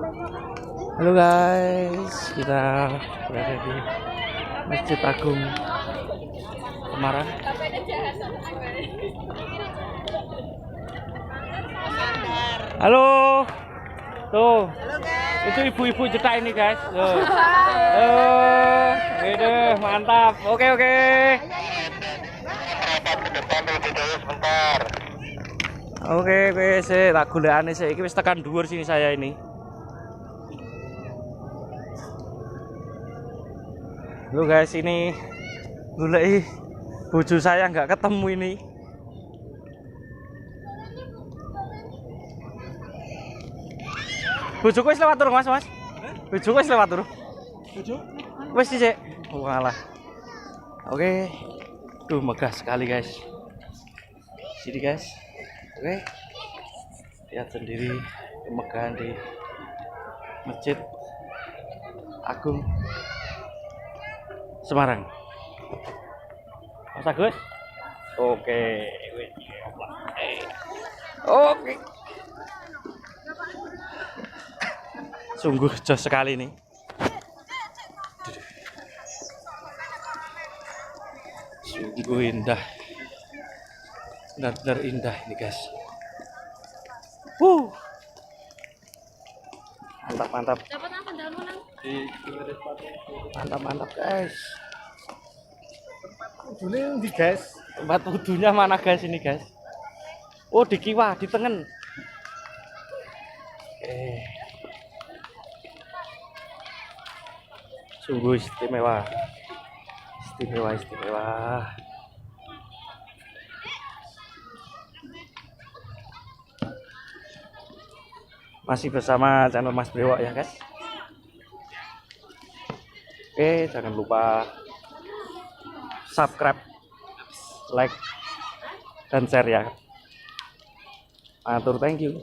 Halo guys, kita berada di Masjid Agung Semarang. Halo, tuh, itu ibu-ibu cetak ini guys. Tuh. Gede, mantap. Oke. Oke, tak golekane sik. Iki wis tekan dhuwur sini saya ini. Lu guys, ini goleki bojo saya nggak ketemu ini. Bojoku wis lewat turun, Mas. Bojoku wis lewat turun. Bojo? Wis sik. Oh, ngalah. Oke. Tuh megah sekali, guys. Sini, guys. Oke. Lihat sendiri kemegahan di Masjid Agung Semarang. Mas Agus? Oke. Oke. Sungguh jos sekali nih. Sungguh indah. Benar-benar indah ini guys. Mantap. Mantap guys. Wudhunya di guys. Tempat wudhunya mana guys ini guys? Oh di kiwa, di tengen. Sungguh istimewa. Masih bersama channel Mas Brewok ya guys. Oke, jangan lupa subscribe, like, dan share ya. Matur, thank you.